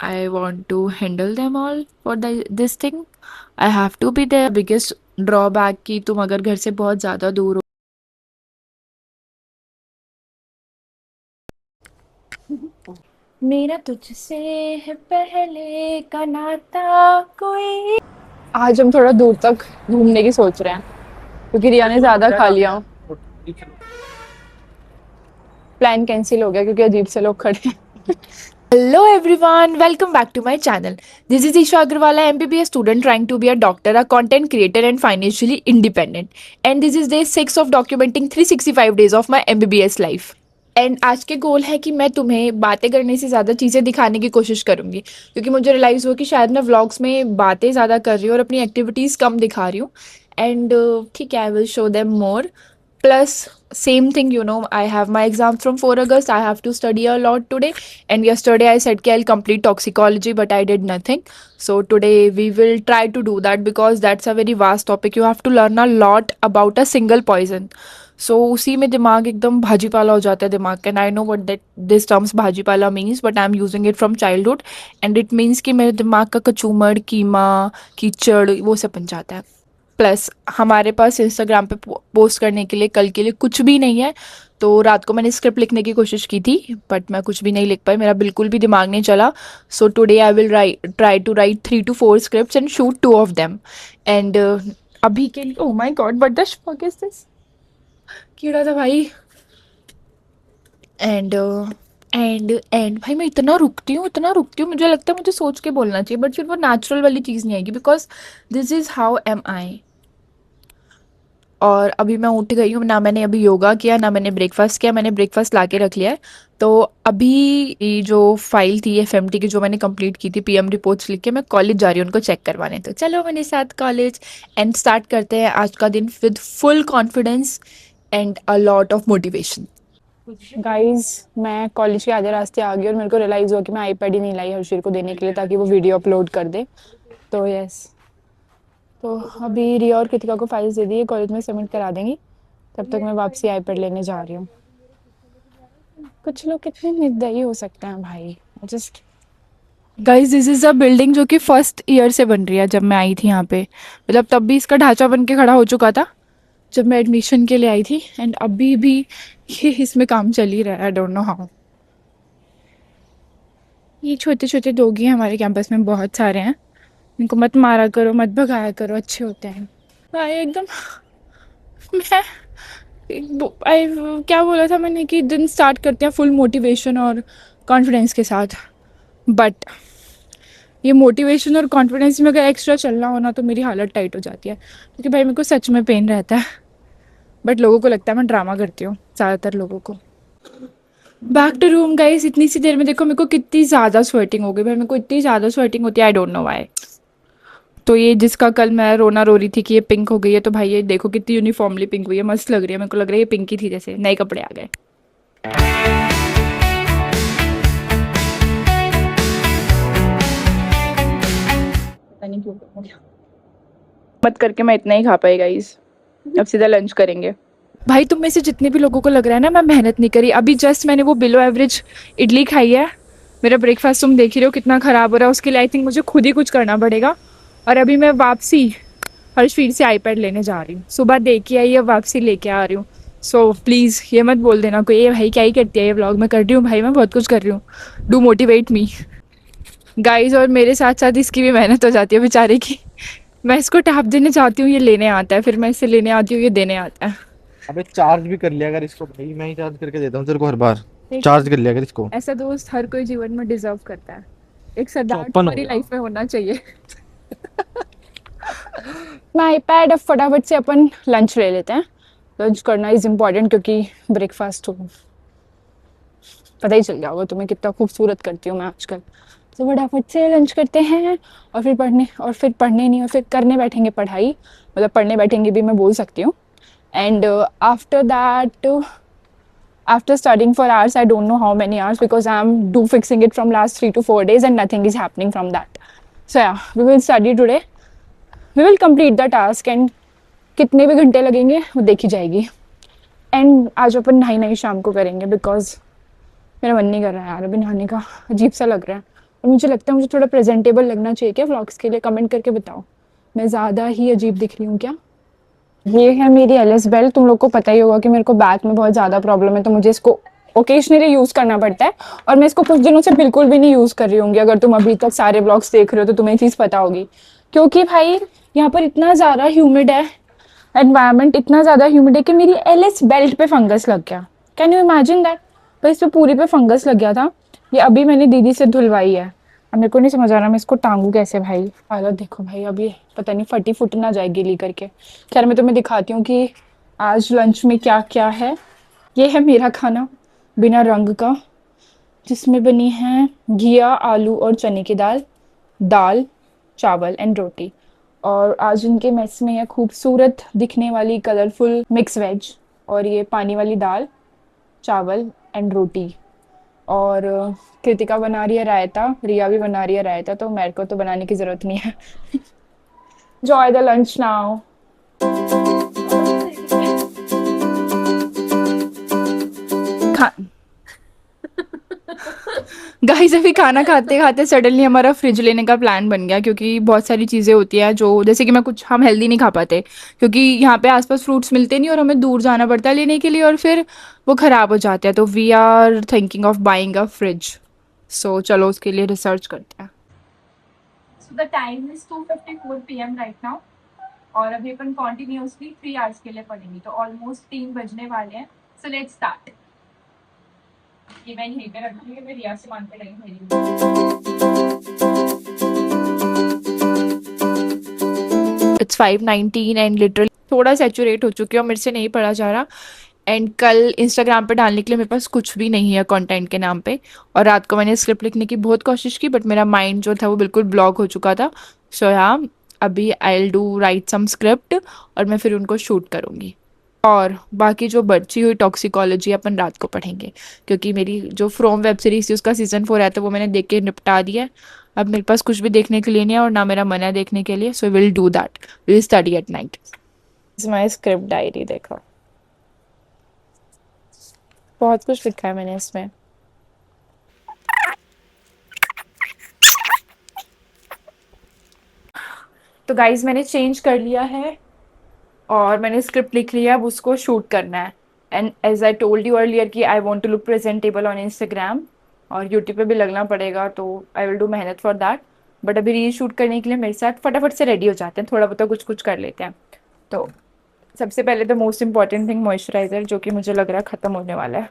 I want to handle them all for this thing. I have to be there. Biggest drawback कि तुम अगर घर से बहुत ज़्यादा दूर हो। मेरा तुझसे है पहले का नाता कोई। आज हम थोड़ा दूर तक घूमने की सोच रहे हैं क्योंकि रिया ने ज्यादा खा लिया। प्लान कैंसिल हो गया क्योंकि अजीब से लोग खड़े हैं। Hello everyone, welcome back to my channel. This is Isha Agarwala, MBBS student trying to be a doctor, a content creator and financially independent. And this is day 6 of documenting 365 days of my MBBS life. And आज के गोल है कि मैं तुम्हें बातें करने से ज़्यादा चीज़ें दिखाने की कोशिश करूँगी क्योंकि मुझे रियलाइज़ हुआ कि शायद मैं व्लॉग्स में बातें ज़्यादा कर रही हूँ और अपनी एक्टिविटीज़ कम दिखा रही हूँ एंड ठीक है I will show them more plus same thing, you know, I have my exam from 4 August. I have to study a lot today, and yesterday I said I'll complete toxicology, but I did nothing. So today we will try to do that because that's a very vast topic. You have to learn a lot about a single poison. So उसी में दिमाग एकदम भाजीपाला हो जाता है दिमाग का, and I know what that this terms भाजीपाला means, but I'm using it from childhood, and it means कि मेरे दिमाग का कचूमड़ कीमा कीचड़ वो सब बन जाता है। प्लस हमारे पास इंस्टाग्राम पे पोस्ट करने के लिए कल के लिए कुछ भी नहीं है। तो रात को मैंने स्क्रिप्ट लिखने की कोशिश की थी बट मैं कुछ भी नहीं लिख पाई, मेरा बिल्कुल भी दिमाग नहीं चला। So today I will try to write 3 to 4 scripts and shoot 2 of them. And अभी के लिए oh my god what the fuck is this, कीड़ा था भाई। एंड एंड भाई मैं इतना रुकती हूँ मुझे लगता है मुझे सोच के बोलना चाहिए बट फिर वो नेचुरल वाली चीज़ नहीं आएगी because this is how am I. और अभी मैं उठ गई हूँ, ना मैंने अभी योगा किया ना मैंने ब्रेकफास्ट किया, मैंने ब्रेकफास्ट ला के रख लिया है। तो अभी ये जो फाइल थी एफएमटी की जो मैंने कंप्लीट की थी पीएम रिपोर्ट्स लिख के मैं कॉलेज जा रही हूँ उनको चेक करवाने। तो चलो मेरे साथ कॉलेज एंड स्टार्ट करते हैं आज का दिन with full confidence and a lot of motivation. Guys मैं कॉलेज के आधे रास्ते आ गई और मेरे को रियलाइज़ हुआ कि मैं आईपैड ही नहीं लाई हर्षिर को देने के लिए ताकि वो वीडियो अपलोड कर दे। तो यस, तो अभी रिया और कृतिका को फाइल्स दे दी, कॉलेज में सबमिट करा देंगी, तब तक मैं वापसी आईपैड लेने जा रही हूँ। कुछ लोग कितने निर्दयी हो सकते हैं भाई। Just guys this is a building जो कि फर्स्ट ईयर से बन रही है। जब मैं आई थी यहाँ पे मतलब तब भी इसका ढांचा बन के खड़ा हो चुका था जब मैं एडमिशन के लिए आई थी एंड अभी भी ये इसमें काम चल ही रहा है। I don't know how. ये छोटे छोटे डॉगी हैं हमारे कैंपस में, बहुत सारे हैं, इनको मत मारा करो मत भगाया करो, अच्छे होते हैं भाई एकदम। मैं क्या बोला था मैंने कि दिन स्टार्ट करते हैं फुल मोटिवेशन और कॉन्फिडेंस के साथ, बट ये मोटिवेशन और कॉन्फिडेंस में अगर एक्स्ट्रा चलना हो ना तो मेरी हालत टाइट हो जाती है क्योंकि भाई मेरे को सच में पेन रहता है बट लोगों को लगता है मैं ड्रामा करती हूँ, ज़्यादातर लोगों को। बैक टू रूम गाइस, इतनी सी देर में देखो मेरे को कितनी ज़्यादा स्वेटिंग हो गई भाई, मेरे को इतनी ज़्यादा स्वेटिंग होती है आई डोंट नो व्हाई। तो ये जिसका कल मैं रोना रो रही थी कि ये पिंक हो गई है, तो भाई ये देखो कितनी यूनिफॉर्मली पिंक हुई है, मस्त लग रही है, मेरे को लग रहा है ये पिंक ही थी जैसे नए कपड़े आ गए। पता नहीं क्यों हो गया। मत करके मैं इतना ही खा पाई गाइस, अब सीधा लंच करेंगे। भाई तुम में से जितने भी लोगों को लग रहा है ना मैं मेहनत नहीं करी, अभी जस्ट मैंने वो बिलो एवरेज इडली खाई है। मेरा ब्रेकफास्ट तुम देख ही रहे हो कितना ख़राब हो रहा है, उसके लिए आई थिंक मुझे खुद ही कुछ करना पड़ेगा। और अभी मैं वापसी हर्षवीर से आईपैड लेने जा रही हूँ, सुबह दे के आई, अब वापसी लेके आ रही हूँ। सो प्लीज़ ये मत बोल देना कोई ये भाई क्या ही करती है ये व्लॉग, मैं कर रही हूँ भाई, मैं बहुत कुछ कर रही हूँ। Do motivate me guys. और मेरे साथ साथ इसकी भी मेहनत हो जाती है बेचारे की। मैं इसको टैप देने जाती हूँ ये लेने आता है, फिर मैं इसे लेने आती हूँ ये देने आता है। अबे चार्ज भी कर लिया अगर इसको, भाई मैं ही चार्ज करके देता हूँ तेरे को हर बार। चार्ज कर लिया अगर इसको। ऐसा दोस्त हर कोई जीवन में डिजर्व करता है, एक सरदार चौपन हो तुम्हारी गया। लाइफ में होना चाहिए। मैं आईपैड अब फटाफट से अपन लंच ले लेते हैं, लंच करना इज़ इम्पॉर्टेंट क्योंकि ब्रेकफास्ट हो पता ही चल गया होगा तुम्हें कितना खूबसूरत करती हूँ मैं आजकल। तो फटाफट से लंच करते हैं और फिर पढ़ने नहीं और फिर करने बैठेंगे पढ़ाई, मतलब पढ़ने बैठेंगे भी मैं बोल सकती हूँ। And after that after studying for hours, I don't know how many hours because I'm do fixing it from last 3 to 4 days and nothing is happening from that. So yeah, we will study today, we will complete the task and कितने भी घंटे लगेंगे वो देखी जाएगी। And आज अपन नहाई शाम को करेंगे बिकॉज मेरा मन नहीं कर रहा है यार अभी नहाने का, अजीब सा लग रहा है। और मुझे लगता है मुझे थोड़ा प्रेजेंटेबल लगना चाहिए क्या व्लॉग्स के लिए, कमेंट करके बताओ। मैं ज़्यादा ही अजीब दिख रही हूँ क्या? ये है मेरी एलिस बेल्ट। तुम लोग को पता ही होगा कि मेरे को बैक में बहुत ज़्यादा प्रॉब्लम है, तो मुझे इसको ओकेजनली यूज़ करना पड़ता है। और मैं इसको कुछ दिनों से बिल्कुल भी नहीं यूज़ कर रही होंगी। अगर तुम अभी तक सारे ब्लॉग्स देख रहे हो तो तुम्हें ये चीज़ पता होगी, क्योंकि भाई यहाँ पर इतना ज़्यादा ह्यूमिड है, एनवायरनमेंट इतना ज़्यादा ह्यूमिड है कि मेरी एलिस बेल्ट पे फंगस लग गया। Can you imagine that? पर इस पे पूरी पे फंगस लग गया था। ये अभी मैंने दीदी से धुलवाई है। अब मेरे को नहीं समझ आ रहा मैं इसको टांगू कैसे भाई। हालत देखो भाई, अभी पता नहीं फटी फुट ना जाए गीली करके। खैर मैं तुम्हें दिखाती हूँ कि आज लंच में क्या क्या है। ये है मेरा खाना बिना रंग का, जिसमें बनी है घिया, आलू और चने की दाल, दाल, चावल एंड रोटी। और आज इनके मेस में है खूबसूरत दिखने वाली कलरफुल मिक्स वेज, और ये पानी वाली दाल, चावल एंड रोटी। और कृतिका बना रही है रायता, रिया भी बना रही है रायता, तो मेरे को तो बनाने की ज़रूरत नहीं है। Enjoy the lunch now. खा गाइस अभी खाना खाते खाते सडनली हमारा फ्रिज लेने का प्लान बन गया, क्योंकि बहुत सारी चीज़ें होती हैं जो, जैसे कि मैं कुछ हम हेल्दी नहीं खा पाते क्योंकि यहाँ पे आसपास फ्रूट्स मिलते नहीं और हमें दूर जाना पड़ता है लेने के लिए, और फिर वो ख़राब हो जाते हैं। तो we are thinking of buying a fridge. So चलो उसके लिए रिसर्च करते हैं। So the time is 2:54 PM right now, और अभी अपन कॉन्टिन्यूसली 3 आवर्स के लिए पढ़ेंगे, तो ऑलमोस्ट 3 बजने वाले हैं। So let's start. ये मैं यहीं पे रख दूंगी, मैं रिया से मांगते रहेंगे। इट्स 5:19 एंड लिटरली थोड़ा सैचुरेट हो चुकी हूँ, मेरे से नहीं पढ़ा जा रहा। एंड कल इंस्टाग्राम पे डालने के लिए मेरे पास कुछ भी नहीं है कंटेंट के नाम पे। और रात को मैंने स्क्रिप्ट लिखने की बहुत कोशिश की, बट मेरा माइंड जो था वो बिल्कुल ब्लॉक हो चुका था। सो या अभी I will do write some script और मैं फिर उनको शूट करूँगी। और बाकी जो बची हुई टॉक्सिकोलॉजी अपन रात को पढ़ेंगे, क्योंकि मेरी जो फ्रॉम वेब सीरीज थी उसका सीजन 4 है तो वो मैंने देख के निपटा दिया है। अब मेरे पास कुछ भी देखने के लिए नहीं है और ना मेरा मन है देखने के लिए। So will do that, will study at night. Is my script diary, देखो बहुत कुछ लिखा है मैंने इसमें। तो गाइज मैंने चेंज कर लिया है और मैंने स्क्रिप्ट लिख लिया, अब उसको शूट करना है। And as I told you earlier कि I want to look presentable on Instagram, और यूट्यूब पे भी लगना पड़ेगा, तो आई विल डू मेहनत फॉर दैट। बट अभी रील शूट करने के लिए मेरे साथ फटाफट से रेडी हो जाते हैं, थोड़ा बहुत कुछ कुछ कर लेते हैं। तो सबसे पहले the most important thing moisturiser, जो कि मुझे लग रहा है ख़त्म होने वाला है।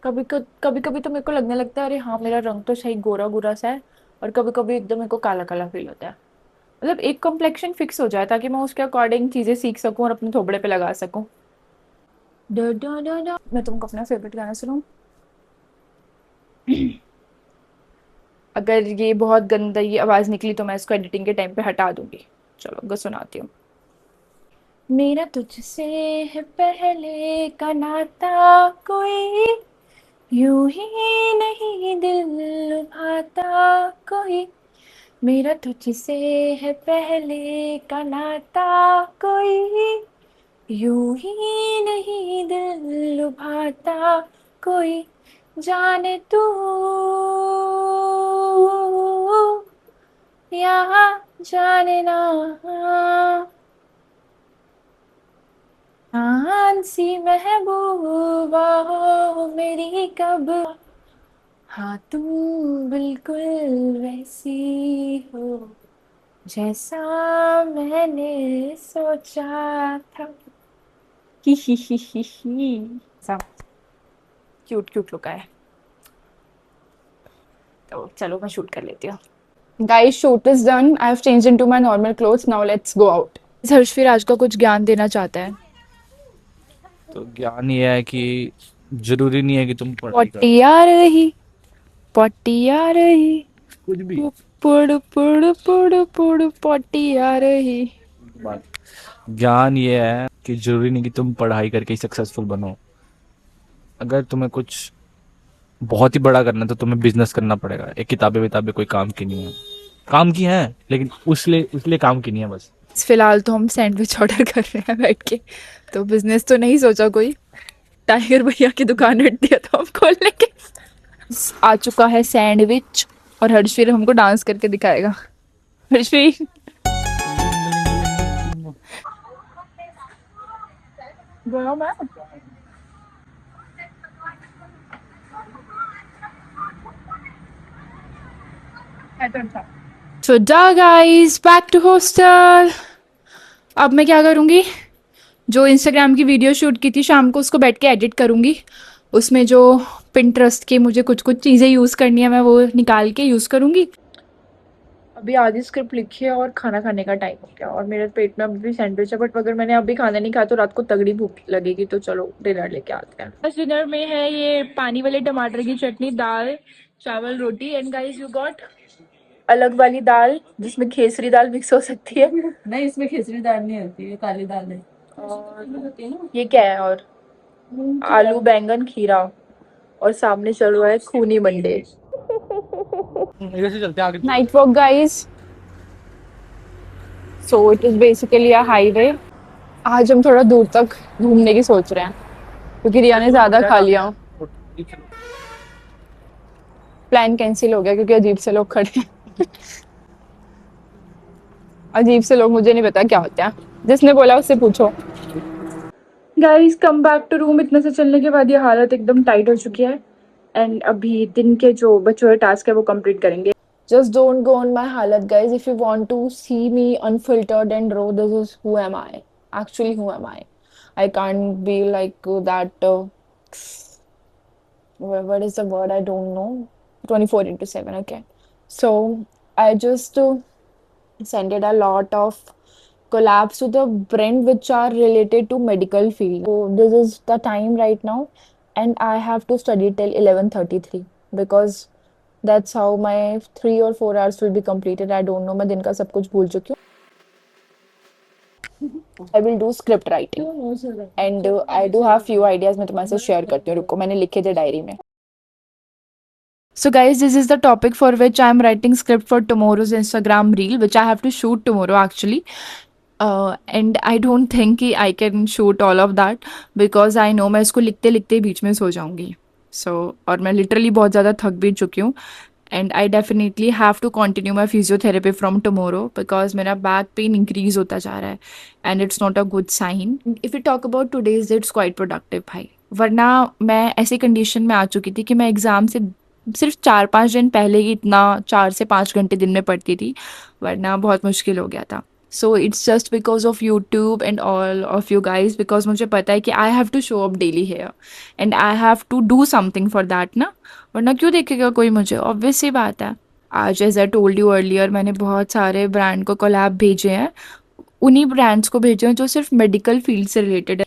कभी कभी तो मेरे को लगने लगता है अरे हाँ मेरा रंग तो सही गोरा गोरा सा है, और कभी कभी एकदम मेरे को काला काला फील होता है। मतलब एक कॉम्प्लेक्शन फिक्स हो जाए ताकि मैं उसके अकॉर्डिंग चीज़ें सीख सकूं और अपने थोबड़े पे लगा सकूं। मैं तुमको अपना फेवरेट गाना सुनाऊं? अगर ये बहुत गंदी आवाज़ निकली तो मैं इसको एडिटिंग के टाइम पे हटा दूंगी। चलो ग सुनाती हूँ। मेरा तुझसे है पहले का नाता कोई, यूं ही नहीं दिल लुभाता कोई। मेरा तुझसे है पहले का नाता कोई, यूं ही नहीं दिल लुभाता कोई। जाने तू यहाँ जाने ना, आन सी महबूबा हो मेरी कब, हाँ तुम बिल्कुल वैसी हो जैसा मैंने सोचा था। ही सब क्यूट क्यूट लुक है। तो चलो मैं शूट कर लेती हूँ। Guys shoot is done, I have changed into my normal clothes, now let's go out. Harshveer आज का कुछ ज्ञान देना चाहता है। तो ज्ञान ये है कि जरूरी नहीं है कि तुम पढ़ाई करो, पटिया रही, पटिया रही, कुछ भी पुड़ पुड़ पुड़ पुड़ पटिया रही। बात। ज्ञान ये है कि जरूरी नहीं कि तुम पढ़ाई करके ही सक्सेसफुल बनो। अगर तुम्हें कुछ बहुत ही बड़ा करना है तो तुम्हें बिजनेस करना पड़ेगा। एक किताबें विताबें कोई काम की नहीं है, काम की है लेकिन उसलिए काम की नहीं है बस। फिलहाल तो हम सैंडविच ऑर्डर कर रहे हैं बैठ के, तो बिजनेस तो नहीं सोचा कोई। टाइगर भैया की दुकान हटती है तो हम खोल लेंगे। आ चुका है सैंडविच और हर्षवीर हमको डांस करके दिखाएगा। हर्षवीर गया मैं। सो जा गाइस बैक टू हॉस्टल। अब मैं क्या करूँगी, जो इंस्टाग्राम की वीडियो शूट की थी शाम को उसको बैठ के एडिट करूँगी। उसमें जो पिंटरेस्ट के मुझे कुछ कुछ चीज़ें यूज़ करनी है मैं वो निकाल के यूज़ करूँगी। अभी आधी स्क्रिप्ट लिखी है और खाना खाने का टाइम हो गया और मेरे पेट में अभी भी सैंडविच है, बट अगर मैंने अभी खाना नहीं खाया तो रात को तगड़ी भूख लगेगी। तो चलो डिनर लेके आते हैं। बस डिनर में है ये पानी वाले टमाटर की चटनी, दाल, चावल, रोटी। एंड गाइस यू गॉट अलग वाली दाल जिसमें खेसरी दाल मिक्स हो सकती है। नहीं, इसमें खिचड़ी दाल नहीं होती है, काली दाल है। और ये क्या है, और आलू, बैंगन, खीरा, और सामने चल रहा है खूनी मंडे। इधर से चलते हैं आगे। Night walk guys. So it is basically a highway. आज हम थोड़ा दूर तक घूमने की सोच रहे हैं क्योंकि रिया ने ज्यादा खा लिया। प्लान कैंसिल हो गया क्योंकि अजीब से लोग खड़े हैं। अजीब से लोग, मुझे नहीं पता क्या होते हैं, जिसने बोला उससे पूछो। Guys come back to room. इतने से चलने के बाद ये हालत एकदम टाइट हो चुकी है एंड अभी दिन के जो बचे हुए टास्क है वो कंप्लीट करेंगे। Just don't go on my हालत guys. If you want to see me unfiltered and raw, this is who am I actually, who am I. I can't be like that. What is the word? I don't know. 24 into 7. Okay. So I just sent a lot of collabs to the brand which are related to medical field. So this is the time right now, and I have to study till 11:33 because that's how my 3 or 4 hours will be completed. I don't know. मैं दिन का सब कुछ भूल चुकी हूँ. I will do script writing and I do have few ideas. मैं तुम्हारे साथ share करती हूँ, रुको मैंने लिखे थे डायरी में. So guys, this is the topic for which I am writing script for tomorrow's Instagram reel, which I have to shoot tomorrow actually. And I don't think कि I can shoot all of that because I know मैं इसको लिखते लिखते बीच में सो जाऊंगी. So और मैं literally बहुत ज़्यादा थक भी चुकी हूँ. And I definitely have to continue my physiotherapy from tomorrow because मेरा back pain increase होता जा रहा है and it's not a good sign. If we talk about today's day, it's quite productive भाई. वरना मैं ऐसी कंडीशन में आ चुकी थी कि मैं एग्ज़ाम से सिर्फ 4-5 दिन पहले ही इतना 4 से 5 घंटे दिन में पढ़ती थी, वरना बहुत मुश्किल हो गया था. So it's just because of YouTube and all of you guys, because मुझे पता है कि I have to show up daily here and I have to do something for that ना, वरना क्यों देखेगा कोई मुझे, ऑब्वियस सी बात है. आज as I told you earlier मैंने बहुत सारे ब्रांड को कोलैब भेजे हैं, उन्हीं ब्रांड्स को भेजे हैं जो सिर्फ मेडिकल फील्ड से रिलेटेड है.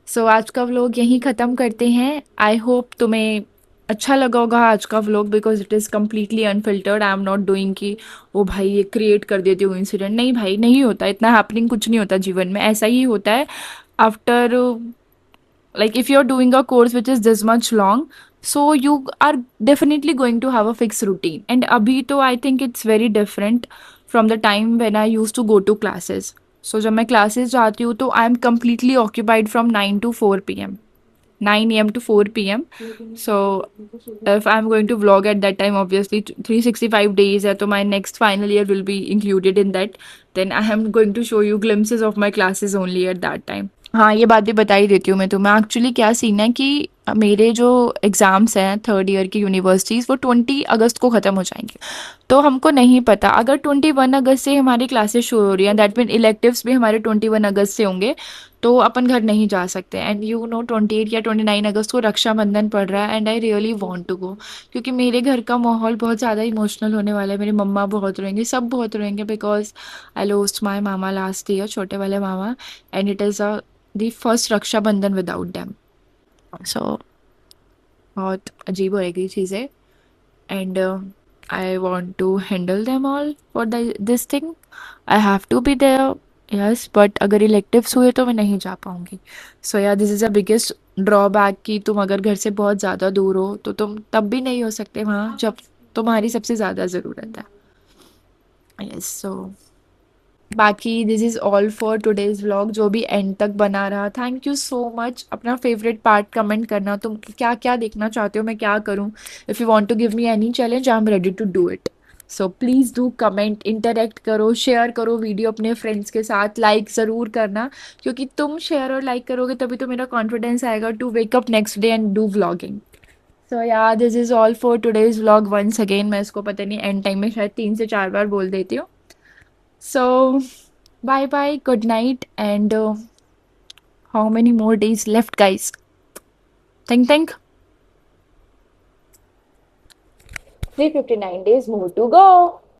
सो आज का व्लॉग यहीं ख़त्म करते हैं. आई होप तुम्हें अच्छा लगा होगा आज का vlog because it is completely unfiltered. I am not doing कि ओ भाई ये क्रिएट कर देती हूँ इंसिडेंट. नहीं भाई, नहीं होता इतना हैपनिंग, कुछ नहीं होता जीवन में, ऐसा ही होता है after like if you're doing a course which is this much long, so you are definitely going to have a fixed routine. And abhi to I think it's very different from the time when I used to go to classes. So जब मैं classes जाती हूँ तो I am completely occupied from 9 to 4 p.m. 9 a.m. to 4 p.m. So if I'm going to vlog at that time, obviously 365 days है तो my next final year will be included in that. Then I am going to show you glimpses of my classes only at that time. हाँ, ये बात भी बता ही देती हूँ मैं तुम्हें. एक्चुअली क्या सीन है कि मेरे जो एग्ज़ाम्स हैं थर्ड ईयर की यूनिवर्सिटीज़ वो 20 अगस्त को ख़त्म हो जाएंगे. तो हमको नहीं पता अगर 21 अगस्त से हमारी क्लासेस शुरू हो रही हैं, दैट मीन इलेक्टिव्स भी हमारे 21 अगस्त से होंगे, तो अपन घर नहीं जा सकते. एंड यू नो 28 या 29 अगस्त को रक्षाबंधन पड़ रहा है and I really want to go, क्योंकि मेरे घर का माहौल बहुत ज़्यादा इमोशनल होने वाला है. मेरी मम्मा बहुत रोएंगे, सब बहुत रोएंगे बिकॉज आई लॉस्ट माई मामा लास्ट ईयर, छोटे वाले मामा, and it is the first Rakshabandhan without them. So बहुत अजीब होएगी चीज़ें and I want to handle them all for this thing. I have to be there, yes, but अगर electives हुए तो मैं नहीं जा पाऊँगी. So yeah this is a biggest drawback कि तुम अगर घर से बहुत ज़्यादा दूर हो तो तुम तब भी नहीं हो सकते वहाँ जब तुम्हारी सबसे ज़्यादा ज़रूरत है. यस, सो बाकी this is all for today's vlog. जो भी एंड तक बना रहा, थैंक यू सो मच। अपना फेवरेट पार्ट कमेंट करना, तुम क्या क्या देखना चाहते हो, मैं क्या करूँ। If you want to give me any challenge, I am ready to do it. So please do comment, interact करो, शेयर करो वीडियो अपने फ्रेंड्स के साथ, लाइक ज़रूर करना, क्योंकि तुम शेयर और लाइक करोगे तभी तो मेरा कॉन्फिडेंस आएगा to wake up next day and do vlogging. So yeah this is all for today's vlog. Once again, मैं इसको पता नहीं एंड टाइम में शायद 3 से 4 बार बोल देती हूँ। So, bye bye, good night, and how many more days left, guys? Think. 359 days more to go.